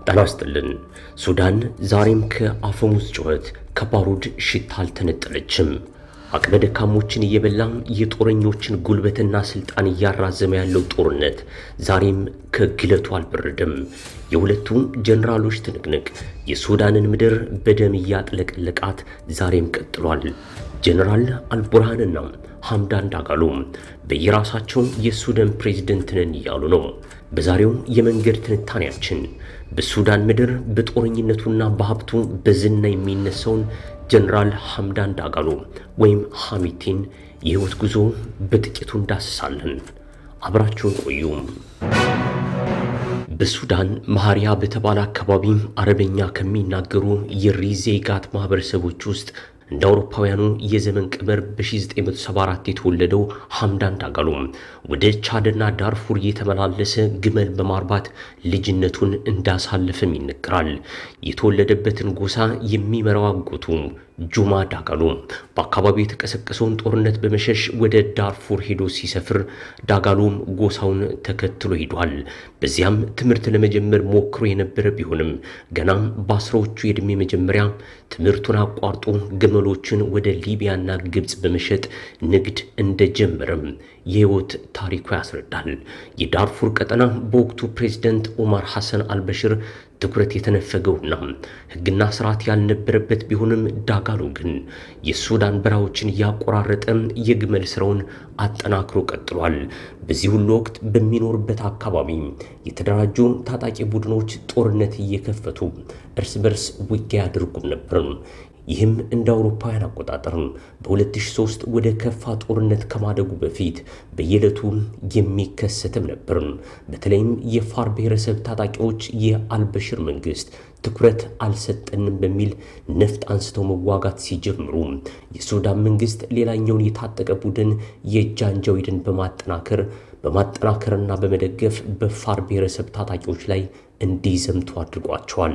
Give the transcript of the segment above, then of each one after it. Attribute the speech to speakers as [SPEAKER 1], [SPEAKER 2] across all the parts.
[SPEAKER 1] ጤና ይስጥልን። ሱዳን ዛሬም ከአፈሙዝ ጩኸት ከባሩድ ሽታ አልተነጠለችም። አቅመ ደካሞችን እየበላ የጦረኞችን ጉልበትና ስልጣን እያራዘመ ያለው ጦርነት ዛሬም ከግለቱ አልበረደም። የሁለቱ ጀነራሎች ትንቅንቅ የሱዳንን ምድር በደም እያጥለቀለቃት ዛሬም ቀጥሏል። ጀነራል አልቡርሃንና ሐምዳን ዳጋሎ በየራሳቸው የሱዳን ፕሬዝዳንት ነን እያሉ ነው። በዛሬው የመንገድ ትንታኔያችን በሱዳን ምድር በጦረኝነቱና በሀብቱ በዝና የሚነሳውን ጀነራል ሐምዳን ዳጋሎ ወይም ሐሚቲን የህይወት ጉዞ በጥቂቱ እንዳስሳለን። አብራችሁን ቆዩ። በሱዳን ማህሪያ በተባለ አካባቢ አረበኛ ከሚናገሩ የሪዜጋት ማህበረሰቦች ውስጥ እንደ አውሮፓውያኑ የዘመን ቀመር በ1974 የተወለደው ሐምዳን ዳጋሎ ወደ ቻድና ዳርፉር የተመላለሰ ግመል በማርባት ልጅነቱን እንዳሳለፈም ይነገራል። የተወለደበትን ጎሳ የሚመራው አጎቱ ጁማ ዳጋሎ በአካባቢው የተቀሰቀሰውን ጦርነት በመሸሽ ወደ ዳርፉር ሄዶ ሲሰፍር ዳጋሎም ጎሳውን ተከትሎ ሄዷል። በዚያም ትምህርት ለመጀመር ሞክሮ የነበረ ቢሆንም ገናም በአስራዎቹ የዕድሜ መጀመሪያ ትምህርቱን አቋርጦ ግመሎችን ወደ ሊቢያና ግብፅ በመሸጥ ንግድ እንደጀመረም የህይወት ታሪኩ ያስረዳል። የዳርፉር ቀጠና በወቅቱ ፕሬዝዳንት ኦማር ሐሰን አልበሽር ትኩረት የተነፈገውና ህግና ስርዓት ያልነበረበት ቢሆንም ዳጋሎ ግን የሱዳን በረሃዎችን እያቆራረጠ የግመል ስራውን አጠናክሮ ቀጥሏል። በዚህ ሁሉ ወቅት በሚኖርበት አካባቢ የተደራጁ ታጣቂ ቡድኖች ጦርነት እየከፈቱ እርስ በርስ ውጊያ ያደርጉም ነበር። ይህም እንደ አውሮፓውያን አቆጣጠር በ2003 ወደ ከፋ ጦርነት ከማደጉ በፊት በየዕለቱ የሚከሰትም ነበር። በተለይም የፋር ብሔረሰብ ታጣቂዎች የአልበሽር መንግስት ትኩረት አልሰጠንም በሚል ነፍጥ አንስተው መዋጋት ሲጀምሩ የሱዳን መንግስት ሌላኛውን የታጠቀ ቡድን የጃንጃዊድን በማጠናከርና በመደገፍ በፋር ብሔረሰብ ታጣቂዎች ላይ እንዲዘምቱ አድርጓቸዋል።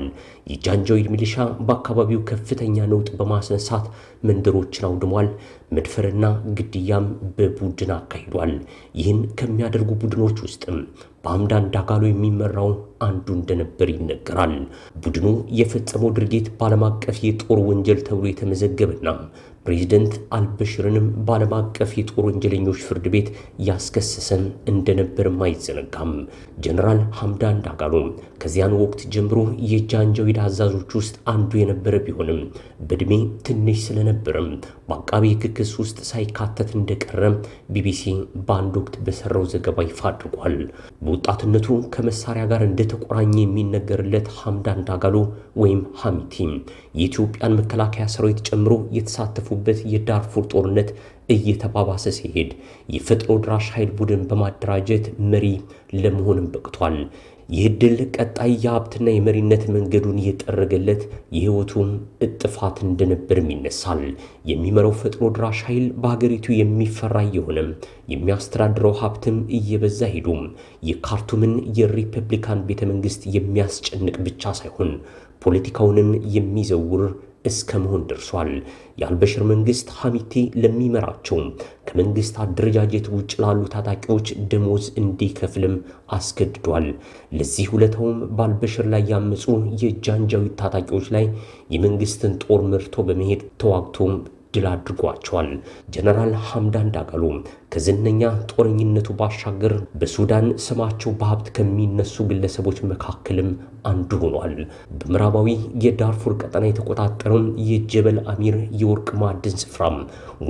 [SPEAKER 1] የጃንጃዊድ ሚሊሻ በአካባቢው ከፍተኛ ነውጥ በማስነሳት መንደሮችን አውድሟል። መድፈርና ግድያም በቡድን አካሂዷል። ይህን ከሚያደርጉ ቡድኖች ውስጥም በሐምዳን ዳጋሎ የሚመራው አንዱ እንደነበር ይነገራል። ቡድኑ የፈጸመው ድርጊት በዓለም አቀፍ የጦር ወንጀል ተብሎ የተመዘገበና ፕሬዝዳንት አልበሽርንም በዓለም አቀፍ የጦር ወንጀለኞች ፍርድ ቤት ያስከሰሰን እንደነበርም አይዘነጋም። ጀነራል ሐምዳን ዳጋሎ ከዚያን ወቅት ጀምሮ የጃንጃዊድ አዛዦች ውስጥ አንዱ የነበረ ቢሆንም በዕድሜ ትንሽ ስለነበረም በአቃቤ ሕግ ክስ ውስጥ ሳይካተት እንደቀረ ቢቢሲ በአንድ ወቅት በሰራው ዘገባ ይፋ አድርጓል። በወጣትነቱ ከመሳሪያ ጋር እንደተቆራኘ የሚነገርለት ሐምዳን ዳጋሎ ወይም ሐሚቲ የኢትዮጵያን መከላከያ ሰራዊት ጨምሮ የተሳተፉበት የዳርፉር ጦርነት እየተባባሰ ሲሄድ የፈጥኖ ድራሽ ኃይል ቡድን በማደራጀት መሪ ለመሆንም በቅቷል። ይህ ድል ቀጣይ የሀብትና የመሪነት መንገዱን እየጠረገለት የህይወቱም እጥፋት እንደነበርም ይነሳል። የሚመራው ፈጥኖ ድራሽ ኃይል በሀገሪቱ የሚፈራ የሆነም የሚያስተዳድረው ሀብትም እየበዛ ሄዱም የካርቱምን የሪፐብሊካን ቤተ መንግስት የሚያስጨንቅ ብቻ ሳይሆን ፖለቲካውንም የሚዘውር እስከ መሆን ደርሷል። የአልበሽር መንግስት ሐሚቲ ለሚመራቸው ከመንግስት አደረጃጀት ውጭ ላሉ ታጣቂዎች ደሞዝ እንዲከፍልም አስገድዷል። ለዚህ ውለታውም በአልበሽር ላይ ያመፁ የጃንጃዊድ ታጣቂዎች ላይ የመንግስትን ጦር መርቶ በመሄድ ተዋግቶም ድል አድርጓቸዋል። ጀነራል ሐምዳን ዳጋሎ ከዝነኛ ጦረኝነቱ ባሻገር በሱዳን ስማቸው በሀብት ከሚነሱ ግለሰቦች መካከልም አንዱ ሆኗል። በምዕራባዊ የዳርፉር ቀጠና የተቆጣጠረው የጀበል አሚር የወርቅ ማዕድን ስፍራም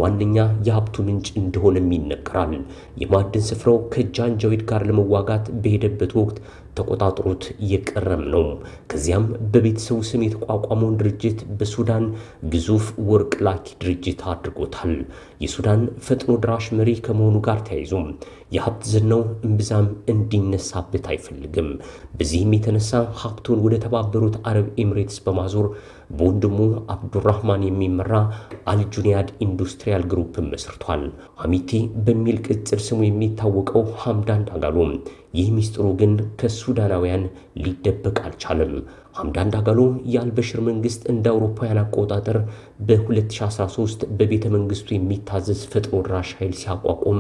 [SPEAKER 1] ዋነኛ የሀብቱ ምንጭ እንደሆነም ይነገራል። የማዕድን ስፍራው ከጃንጃዊድ ጋር ለመዋጋት በሄደበት ወቅት ተቆጣጥሮት የቀረም ነው። ከዚያም በቤተሰቡ ስም የተቋቋመውን ድርጅት በሱዳን ግዙፍ ወርቅ ላኪ ድርጅት አድርጎታል። የሱዳን ፈጥኖ ድራሽ መሪ ከመሆኑ ጋር ተያይዞ የሀብት ዝናው እምብዛም እንዲነሳበት አይፈልግም። በዚህም የተነሳ ሀብቱን ወደ ተባበሩት አረብ ኤምሬትስ በማዞር በወንድሙ አብዱራህማን የሚመራ አልጁኒያድ ኢንዱስትሪያል ግሩፕን መስርቷል። ሐሚቲ በሚል ቅጽል ስሙ የሚታወቀው ሐምዳን ዳጋሎ ይህ ሚስጥሩ ግን ከሱዳናውያን ሊደበቅ አልቻለም። ሐምዳን ዳጋሎ የአልበሽር መንግስት እንደ አውሮፓውያን አቆጣጠር በ2013 በቤተ መንግስቱ የሚታዘዝ ፈጥኖ ድራሽ ኃይል ሲያቋቁም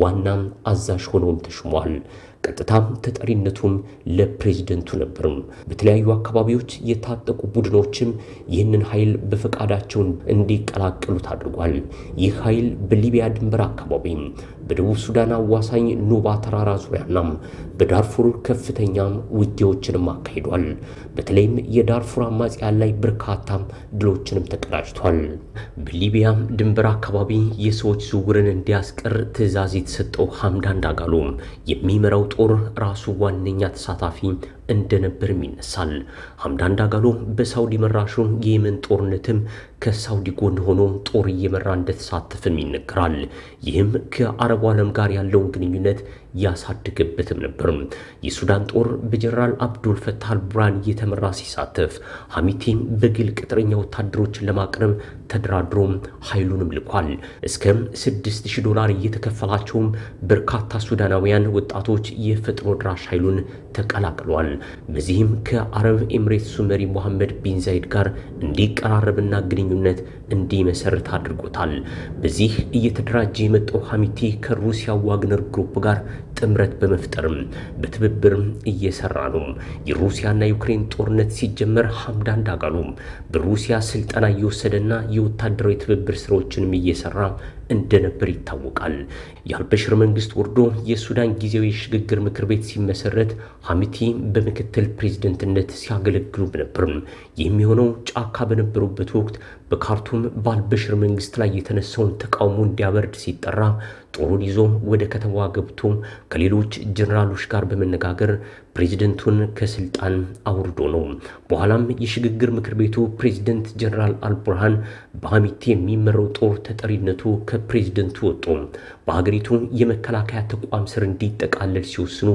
[SPEAKER 1] ዋናም አዛዥ ሆኖም ተሹሟል። ቀጥታም ተጠሪነቱም ለፕሬዝደንቱ ነበር። በተለያዩ አካባቢዎች የታጠቁ ቡድኖችም ይህንን ኃይል በፈቃዳቸው እንዲቀላቀሉት አድርጓል። ይህ ኃይል በሊቢያ ድንበር አካባቢ፣ በደቡብ ሱዳን አዋሳኝ ኑባ ተራራ ዙሪያና በዳርፉር ከፍተኛ ውጊያዎችንም አካሂዷል። በተለይም የዳርፉር አማጽያን ላይ በርካታ ድሎችንም ተቀዳጅቷል። በሊቢያ ድንበር አካባቢ የሰዎች ዝውውርን እንዲያስቀር ትዕዛዝ የተሰጠው ሐምዳን ዳጋሎ የሚመራው ጦር ራሱ ዋነኛ ተሳታፊ እንደነበርም ይነሳል። ሐምዳን ዳጋሎ በሳውዲ መራሹ የየመን ጦርነትም ከሳውዲ ጎን ሆኖ ጦር እየመራ እንደተሳተፈም ይነገራል። ይህም ከአረቡ ዓለም ጋር ያለውን ግንኙነት ያሳድገበትም ነበር። የሱዳን ጦር በጀነራል አብዱል ፈታህ አልቡርሃን እየተመራ ሲሳተፍ ሐሚቲም በግል ቅጥረኛ ወታደሮችን ለማቅረብ ተደራድሮ ኃይሉንም ልኳል። እስከ $6000 እየተከፈላቸውም በርካታ ሱዳናውያን ወጣቶች የፈጥኖ ድራሽ ኃይሉን ተቀላቅለዋል። በዚህም ከአረብ ኤምሬትሱ መሪ ሙሐመድ ቢን ዛይድ ጋር እንዲቀራረብና ግንኙነት እንዲመሰርት አድርጎታል። በዚህ እየተደራጀ የመጣው ሐሚቲ ከሩሲያ ዋግነር ግሩፕ ጋር ጥምረት በመፍጠርም በትብብር እየሰራ ነው። የሩሲያና ዩክሬን ጦርነት ሲጀመር ሐምዳን ዳጋሎ በሩሲያ ስልጠና እየወሰደና የወታደራዊ ትብብር ስራዎችንም እየሰራ እንደነበር ይታወቃል። የአልበሽር መንግስት ወርዶ የሱዳን ጊዜያዊ የሽግግር ምክር ቤት ሲመሰረት ሐሚቲ በምክትል ፕሬዝደንትነት ሲያገለግሉ ነበር። የሚሆነው ጫካ በነበሩበት ወቅት በካርቱም በአልበሽር መንግስት ላይ የተነሳውን ተቃውሞ እንዲያበርድ ሲጠራ ጦሩን ይዞ ወደ ከተማዋ ገብቶ ከሌሎች ጀነራሎች ጋር በመነጋገር ፕሬዝደንቱን ከስልጣን አውርዶ ነው። በኋላም የሽግግር ምክር ቤቱ ፕሬዝደንት ጀነራል አልቡርሃን በሐሚቲ የሚመራው ጦር ተጠሪነቱ ከፕሬዝደንቱ ወጥቶ በሀገሪቱ የመከላከያ ተቋም ስር እንዲጠቃለል ሲወስኑ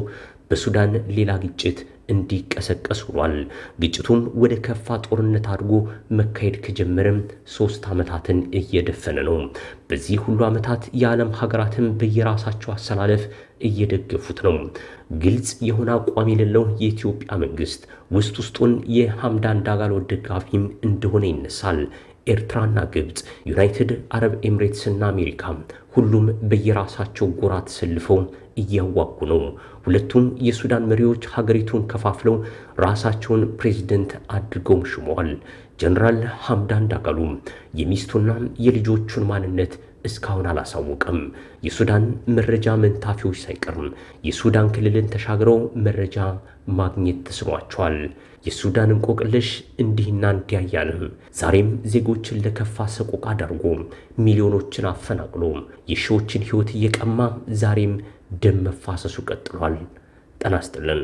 [SPEAKER 1] በሱዳን ሌላ ግጭት እንዲቀሰቀስ ሆኗል። ግጭቱም ወደ ከፋ ጦርነት አድርጎ መካሄድ ከጀመረም 3 ዓመታትን እየደፈነ ነው። በዚህ ሁሉ ዓመታት የዓለም ሀገራትም በየራሳቸው አሰላለፍ እየደገፉት ነው። ግልጽ የሆነ አቋም የሌለው የኢትዮጵያ መንግስት ውስጡን የሐምዳን ዳጋሎ ደጋፊም እንደሆነ ይነሳል። ኤርትራና ግብፅ፣ ዩናይትድ አረብ ኤምሬትስና አሜሪካ ሁሉም በየራሳቸው ጎራ ተሰልፈው እያዋጉ ነው። ሁለቱም የሱዳን መሪዎች ሀገሪቱን ከፋፍለው ራሳቸውን ፕሬዝደንት አድርገው ሽመዋል። ጀነራል ሐምዳን ዳጋሎ የሚስቱና የልጆቹን ማንነት እስካሁን አላሳወቀም። የሱዳን መረጃ መንታፊዎች ሳይቀርም የሱዳን ክልልን ተሻግረው መረጃ ማግኘት ተስኗቸዋል። የሱዳን እንቆቅልሽ እንዲህና እንዲያ እያለ ዛሬም ዜጎችን ለከፋ ሰቆቃ ዳርጎ ሚሊዮኖችን አፈናቅሎ የሺዎችን ሕይወት እየቀማ ዛሬም ደም መፋሰሱ ቀጥሏል። ጤና ይስጥልን።